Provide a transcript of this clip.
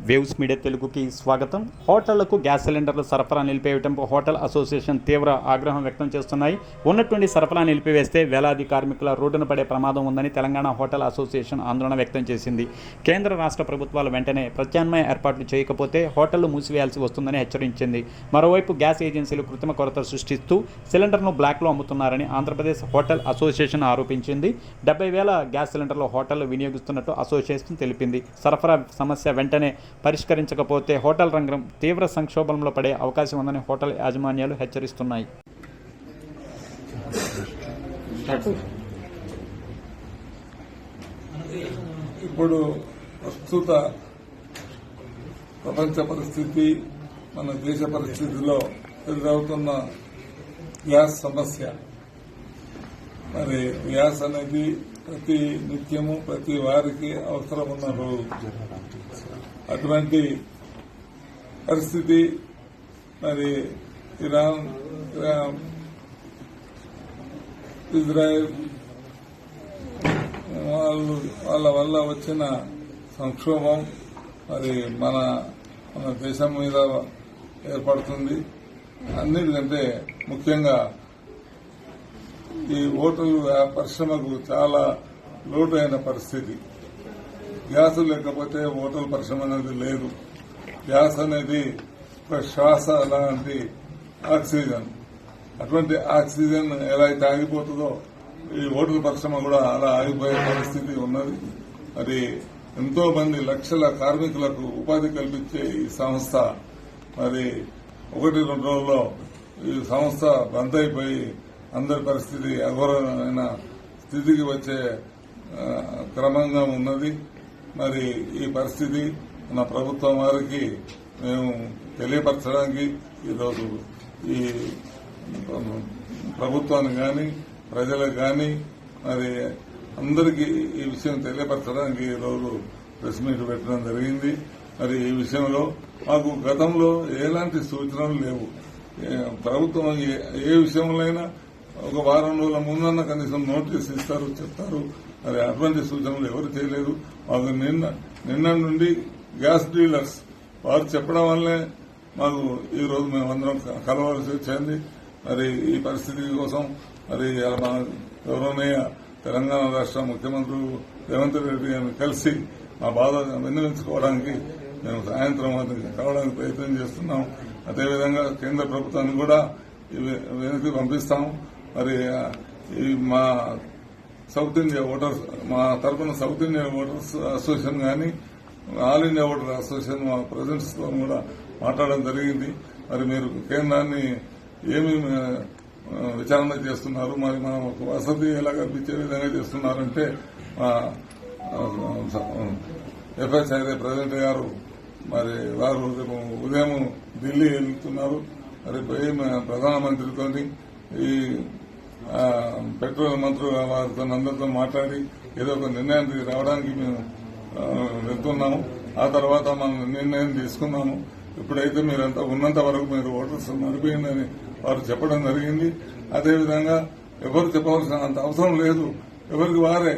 Waves media తెలుగుకి స్వాగతం. హోటళ్లకు gas సిలిండర్లు సరఫరా నిలిపివేయడంపై హోటల్ అసోసియేషన్ తీవ్ర ఆగ్రహం వ్యక్తం చేస్తున్నాయి. ఉన్నటువంటి సరఫరా నిలిపివేస్తే వేలాది కార్మికుల రోడ్డున పడే ప్రమాదం ఉందని తెలంగాణ హోటల్ అసోసియేషన్ ఆందోళన వ్యక్తం చేసింది. కేంద్ర రాష్ట్ర ప్రభుత్వాలు వెంటనే ప్రత్యామ్నాయ ఏర్పాట్లు చేయకపోతే హోటళ్లు మూసివేయాల్సి వస్తుందని హెచ్చరించింది. మరోవైపు గ్యాస్ ఏజెన్సీలు కృత్రిమ కొరత సృష్టిస్తూ సిలిండర్ను బ్లాక్లో అమ్ముతున్నారని ఆంధ్రప్రదేశ్ హోటల్ అసోసియేషన్ ఆరోపించింది. 70,000 గ్యాస్ సిలిండర్లు హోటళ్లు వినియోగిస్తున్నట్టు అసోసియేషన్ తెలిపింది. సరఫరా సమస్య వెంటనే పరిష్కరించకపోతే హోటల్ రంగం తీవ్ర సంక్షోభంలో పడే అవకాశం ఉందని హోటల్ యాజమాన్యాలు హెచ్చరిస్తున్నాయి. ఇప్పుడు ప్రస్తుత ప్రపంచ పరిస్థితి, మన దేశ పరిస్థితిలో ఎదురవుతున్న గ్యాస్ సమస్య, మరి గ్యాస్ అనేది ప్రతి నిత్యము ప్రతి వారికి అవసరం ఉన్న రోజు. అటువంటి పరిస్థితి మరి ఇరాన్, ఇజ్రాయెల్ వాళ్ళ వల్ల వచ్చిన సంక్షోభం మరి మన దేశం మీద ఏర్పడుతుంది. అన్నిటికంటే ముఖ్యంగా ఈ హోటల్ పరిశ్రమకు చాలా లోటైన పరిస్థితి. గ్యాస్ లేకపోతే హోటల్ పరిశ్రమ అనేది లేదు. గ్యాస్ అనేది ఒక శ్వాస లాంటి ఆక్సిజన్. అటువంటి ఆక్సిజన్ ఎలా అయితే ఆగిపోతుందో ఈ హోటల్ పరిశ్రమ కూడా అలా ఆగిపోయే పరిస్థితి ఉన్నది. మరి ఎంతో మంది లక్షల కార్మికులకు ఉపాధి కల్పించే ఈ సంస్థ మరి 1-2 రోజుల్లో ఈ సంస్థ బంద్ అయిపోయి అందరి పరిస్థితి అఘోరమైన స్థితికి వచ్చే క్రమంగా ఉన్నది. మరి ఈ పరిస్థితి మన ప్రభుత్వం వారికి మేము తెలియపరచడానికి ఈరోజు ఈ ప్రభుత్వానికి కానీ ప్రజలకు కానీ మరి అందరికీ ఈ విషయం తెలియపరచడానికి ఈరోజు ప్రెస్ మీట్ పెట్టడం జరిగింది. మరి ఈ విషయంలో మాకు గతంలో ఎలాంటి సూచనలు లేవు. ప్రభుత్వం ఏ విషయంలో ఒక వారం రోజుల ముందన్న కనీసం నోటీస్ ఇస్తారు, చెప్తారు. మరి అటువంటి సూచనలు ఎవరు చేయలేదు. మాకు నిన్న నుండి గ్యాస్ డీలర్స్ వారు చెప్పడం వల్లే మాకు ఈ రోజు మేమందరం కలవాల్సి వచ్చింది. మరి ఈ పరిస్థితి కోసం మరి మన గౌరవనీయ తెలంగాణ రాష్ట్ర ముఖ్యమంత్రి రేవంత్ రెడ్డి గారిని కలిసి మా బాధ విన్నవించుకోవడానికి మేము సాయంత్రం కావడానికి ప్రయత్నం చేస్తున్నాం. అదేవిధంగా కేంద్ర ప్రభుత్వాన్ని కూడా వెనక్కి పంపిస్తాం. మరి మా సౌత్ ఇండియా ఓటర్స్, మా తరఫున సౌత్ ఇండియా ఓటర్స్ అసోసియేషన్ కానీ ఆల్ ఇండియా ఓటర్ అసోసియేషన్ మా ప్రెసిడెంట్స్ తో కూడా మాట్లాడడం జరిగింది. మరి మీరు కేంద్రాన్ని ఏమి విచారణ చేస్తున్నారు, మరి మన వసతి ఎలా కల్పించే విధంగా చేస్తున్నారంటే మా ఎఫ్ఎస్ఐ ప్రెసిడెంట్ గారు మరి వారు ఉదయం ఢిల్లీ వెళ్తున్నారు. మరి పోయి ప్రధానమంత్రితో ఈ పెట్రోల్ మంత్రులు వారితో అందరితో మాట్లాడి ఏదో ఒక నిర్ణయానికి రావడానికి మేము వెళ్తున్నాము. ఆ తర్వాత మనం నిర్ణయం తీసుకున్నాము. ఇప్పుడైతే మీరంతా ఉన్నంత వరకు మీరు ఓటర్స్ మరిపోయిందని వారు చెప్పడం జరిగింది. అదేవిధంగా ఎవరు చెప్పవలసిన అంత అవసరం లేదు. ఎవరికి వారే